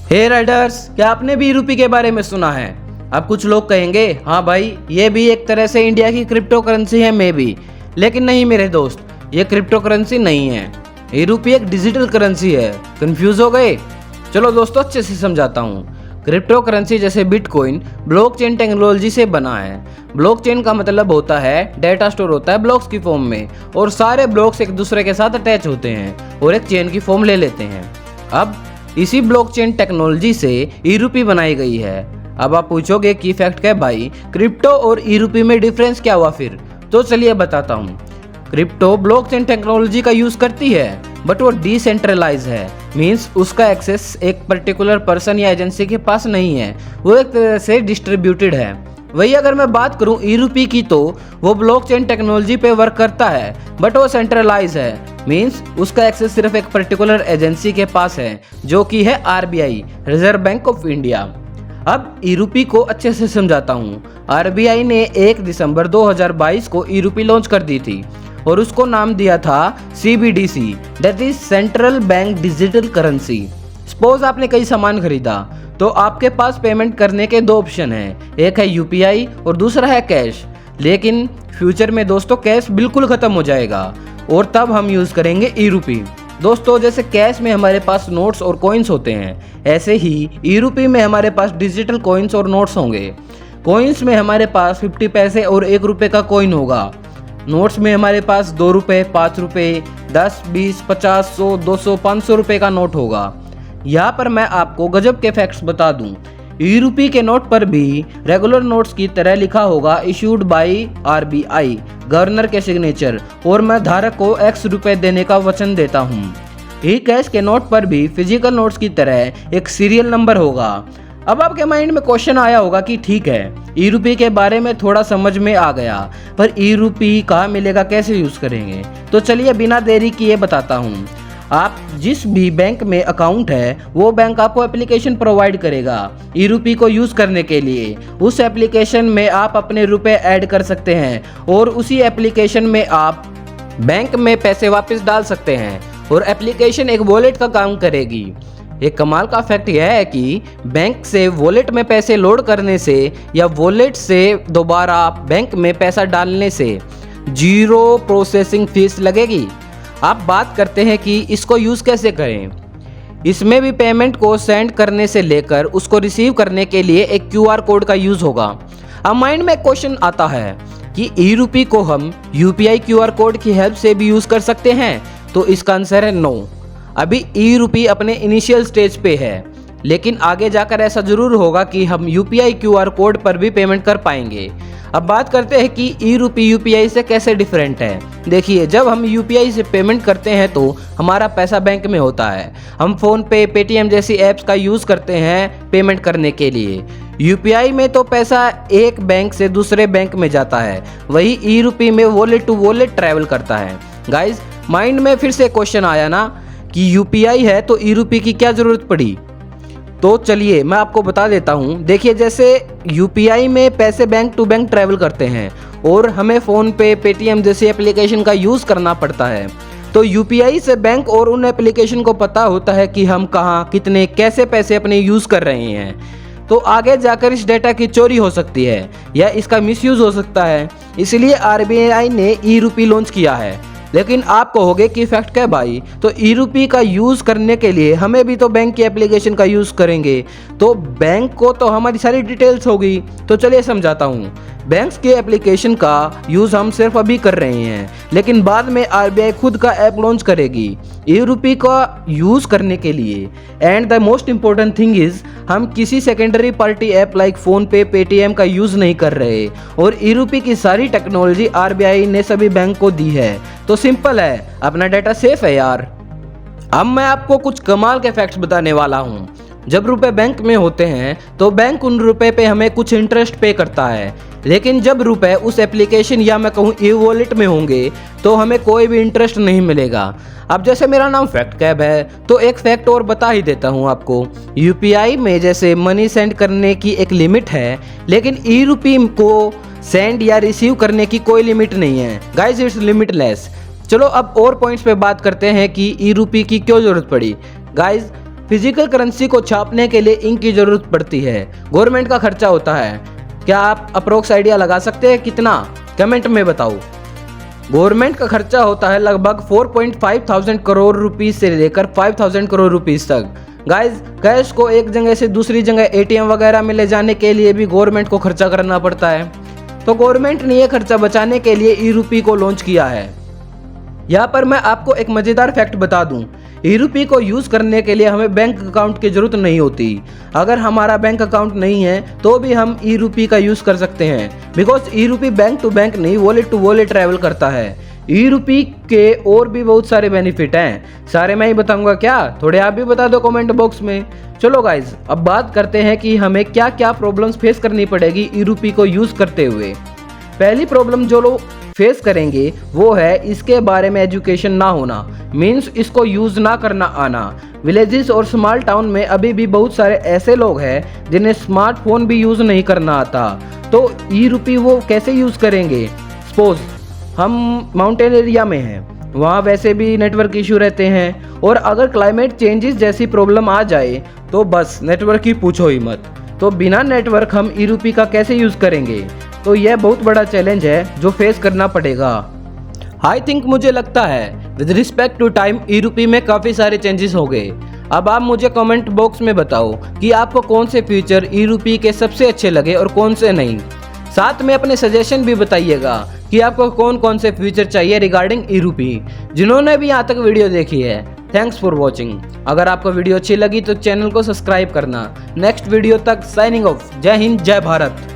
हे Riders, क्या आपने भी ई-रूपी के बारे में सुना है? अब कुछ लोग कहेंगे हाँ भाई, ये भी एक तरह से इंडिया की क्रिप्टो करेंसी है मे बी। लेकिन नहीं मेरे दोस्त, ये क्रिप्टो करेंसी नहीं है। ई-रूपी एक डिजिटल करेंसी है। कंफ्यूज हो गए? चलो दोस्तों, अच्छे से समझाता हूँ। क्रिप्टो करेंसी जैसे बिटकॉइन ब्लॉकचेन टेक्नोलॉजी से बना है। ब्लॉकचेन का मतलब होता है डेटा स्टोर होता है ब्लॉक्स की फॉर्म में, और सारे ब्लॉक्स एक दूसरे के साथ अटैच होते हैं और एक चेन की फॉर्म ले लेते हैं। अब इसी ब्लॉकचेन टेक्नोलॉजी से ई-रूपी बनाई गई है। अब आप पूछोगे कि फैक्ट क्या है भाई, क्रिप्टो और ई-रूपी में डिफरेंस क्या हुआ फिर? तो चलिए बताता हूँ। क्रिप्टो ब्लॉकचेन टेक्नोलॉजी का यूज करती है, बट वो डिसेंट्रलाइज है। मींस उसका एक्सेस एक पर्टिकुलर पर्सन या एजेंसी के पास नहीं है, वो एक तरह से डिस्ट्रीब्यूटेड है। वही अगर मैं बात करूं ई-रूपी की, तो वो ब्लॉकचेन टेक्नोलॉजी पे वर्क करता है, बट वो सेंट्रलाइज है। मींस उसका एक्सेस सिर्फ एक पर्टिकुलर एजेंसी के पास है, जो कि है RBI, reserve bank of India. अब ई-रूपी को अच्छे से समझाता हूँ। आरबीआई ने 1 दिसंबर 2022 को ई-रूपी लॉन्च कर दी थी और उसको नाम दिया था CBDC, that is central bank digital currency. Suppose आपने कई सामान खरीदा, तो आपके पास पेमेंट करने के 2 ऑप्शन हैं, एक है यूपीआई और दूसरा है कैश। लेकिन फ्यूचर में दोस्तों कैश बिल्कुल खत्म हो जाएगा और तब हम यूज़ करेंगे ई-रूपी। दोस्तों, जैसे कैश में हमारे पास नोट्स और कॉइन्स होते हैं, ऐसे ही ई-रूपी में हमारे पास डिजिटल कॉइन्स और नोट्स होंगे। कॉइन्स में हमारे पास 50 पैसे और 1 रुपये का कॉइन होगा। नोट्स में हमारे पास 2 रुपये, 5 रुपये, 10, 20, 50, 100, 200, 500 रुपये का नोट होगा। यहाँ पर मैं आपको गजब के फैक्ट्स बता दूं। ई-रूपी के नोट पर भी रेगुलर नोट्स की तरह लिखा होगा इशूड बाय आरबीआई, गवर्नर के सिग्नेचर, और मैं धारक को X रुपए देने का वचन देता हूँ। ई कैश के नोट पर भी फिजिकल नोट्स की तरह एक सीरियल नंबर होगा। अब आपके माइंड में क्वेश्चन आया होगा कि ठीक है, ई-रूपी के बारे में थोड़ा समझ में आ गया, पर ई-रूपी कहाँ मिलेगा, कैसे यूज़ करेंगे? तो चलिए बिना देरी किए बताता हूँ। आप जिस भी बैंक में अकाउंट है, वो बैंक आपको एप्लीकेशन प्रोवाइड करेगा ई-रूपी को यूज़ करने के लिए। उस एप्लीकेशन में आप अपने रुपए ऐड कर सकते हैं और उसी एप्लीकेशन में आप बैंक में पैसे वापस डाल सकते हैं, और एप्लीकेशन एक वॉलेट का काम करेगी। एक कमाल का फैक्ट यह है कि बैंक से वॉलेट में पैसे लोड करने से या वॉलेट से दोबारा बैंक में पैसा डालने से 0 प्रोसेसिंग फीस लगेगी। आप बात करते हैं कि इसको यूज़ कैसे करें। इसमें भी पेमेंट को सेंड करने से लेकर उसको रिसीव करने के लिए एक QR कोड का यूज़ होगा। अब माइंड में क्वेश्चन आता है कि ई-रूपी को हम यूपीआई QR कोड की हेल्प से भी यूज़ कर सकते हैं? तो इसका आंसर है नो। अभी ई-रूपी अपने इनिशियल स्टेज पे है, लेकिन आगे जाकर ऐसा ज़रूर होगा कि हम यूपीआई QR कोड पर भी पेमेंट कर पाएंगे। अब बात करते हैं कि ई-रूपी यूपीआई से कैसे डिफरेंट है। देखिए, जब हम यूपीआई से पेमेंट करते हैं तो हमारा पैसा बैंक में होता है। हम फ़ोन पे, पेटीएम जैसी ऐप्स का यूज़ करते हैं पेमेंट करने के लिए। यूपीआई में तो पैसा एक बैंक से दूसरे बैंक में जाता है, वही ई-रूपी में वॉलेट टू वॉलेट ट्रैवल करता है। गाइज, माइंड में फिर से क्वेश्चन आया ना कि यूपीआई है तो ई-रूपी की क्या ज़रूरत पड़ी? तो चलिए मैं आपको बता देता हूँ। देखिए, जैसे यूपीआई में पैसे बैंक टू बैंक ट्रैवल करते हैं और हमें फ़ोन पे, पेटीएम जैसी एप्लीकेशन का यूज़ करना पड़ता है, तो यूपीआई से बैंक और उन एप्लीकेशन को पता होता है कि हम कहाँ, कितने, कैसे पैसे अपने यूज़ कर रहे हैं। तो आगे जाकर इस डेटा की चोरी हो सकती है या इसका मिसयूज़ हो सकता है। इसलिए आरबीआई ने ई-रूपी लॉन्च किया है। लेकिन आप कहोगे कि फैक्ट क्या है भाई, तो ई-रूपी का यूज़ करने के लिए हमें भी तो बैंक की एप्लीकेशन का यूज़ करेंगे, तो बैंक को तो हमारी सारी डिटेल्स होगी। तो चलिए समझाता हूँ। बैंक्स के एप्लीकेशन का यूज़ हम सिर्फ अभी कर रहे हैं, लेकिन बाद में आरबीआई खुद का ऐप लॉन्च करेगी ई-रूपी का यूज़ करने के लिए। And the most important thing is, हम किसी secondary party app like phone पे, पेटीएम का यूज़ नहीं कर रहे, और ई-रूपी की सारी टेक्नोलॉजी आरबीआई ने सभी बैंक को दी है। तो सिंपल है, अपना डाटा सेफ है यार। अब मैं आपको कुछ कमाल के फैक्ट्स बताने वाला हूँ। जब रुपए बैंक में होते हैं तो बैंक उन रुपए पे हमें कुछ इंटरेस्ट पे करता है, लेकिन जब रुपए उस एप्लीकेशन या मैं कहूँ ई वॉलेट में होंगे तो हमें कोई भी इंटरेस्ट नहीं मिलेगा। अब जैसे मेरा नाम फैक्ट कैब है, तो एक फैक्ट और बता ही देता हूँ आपको। यूपीआई में जैसे मनी सेंड करने की एक लिमिट है, लेकिन ई-रूपी को सेंड या रिसीव करने की कोई लिमिट नहीं है। Guys, it's limitless. चलो अब और पॉइंट्स पे बात करते हैं कि ई-रूपी की क्यों ज़रूरत पड़ी। गाइस, फिजिकल करेंसी को छापने के लिए इंक की जरूरत पड़ती है, गवर्नमेंट का खर्चा होता है। क्या आप अप्रोक्स आइडिया लगा सकते हैं कितना? कमेंट में बताओ। गवर्नमेंट का खर्चा होता है लगभग 4,500 करोड़ रुपीस से लेकर 5,000 करोड़ रुपीस तक। गाइस, कैश को एक जगह से दूसरी जगह एटीएम वगैरह में ले जाने के लिए भी गवर्नमेंट को खर्चा करना पड़ता है। तो गवर्नमेंट ने यह खर्चा बचाने के लिए ई रूपी को लॉन्च किया है। यहाँ पर मैं आपको एक मजेदार फैक्ट बता दूं, ई रूपी को यूज करने के लिए हमें बैंक अकाउंट की जरूरत नहीं होती। अगर हमारा बैंक अकाउंट नहीं है तो भी हम ई रूपी का यूज कर सकते हैं, बिकॉज ई रूपी बैंक टू बैंक नहीं, वॉलेट टू वॉलेट ट्रैवल करता है। ई रूपी के और भी बहुत सारे बेनिफिट हैं, सारे मैं ही बताऊंगा क्या? थोड़े आप भी बता दो कमेंट बॉक्स में। चलो गाइज, अब बात करते हैं कि हमें क्या क्या प्रॉब्लम्स फेस करनी पड़ेगी ई रूपी को यूज करते हुए। पहली प्रॉब्लम जो लोग फेस करेंगे वो है इसके बारे में एजुकेशन ना होना, मीन्स इसको यूज ना करना आना। विलेजेस और स्मॉल टाउन में अभी भी बहुत सारे ऐसे लोग हैं जिन्हें स्मार्टफोन भी यूज नहीं करना आता, तो ई रूपी वो कैसे यूज करेंगे? सपोज हम माउंटेन एरिया में हैं, वहाँ वैसे भी नेटवर्क इशू रहते हैं, और अगर क्लाइमेट चेंजेस जैसी प्रॉब्लम आ जाए तो बस नेटवर्क की पूछो ही मत। तो बिना नेटवर्क हम ई रूपी का कैसे यूज करेंगे? तो यह बहुत बड़ा चैलेंज है जो फेस करना पड़ेगा। आई थिंक मुझे लगता है विद रिस्पेक्ट टू टाइम ई रूपी में काफ़ी सारे चेंजेस हो गए। अब आप मुझे कमेंट बॉक्स में बताओ कि आपको कौन से फीचर ई रूपी के सबसे अच्छे लगे और कौन से नहीं। साथ में अपने सजेशन भी बताइएगा कि आपको कौन कौन से फीचर चाहिए रिगार्डिंग ई रूपी। जिन्होंने भी यहाँ तक वीडियो देखी है, थैंक्स फॉर वॉचिंग। अगर आपको वीडियो अच्छी लगी तो चैनल को सब्सक्राइब करना। नेक्स्ट वीडियो तक साइनिंग ऑफ। जय हिंद, जय भारत।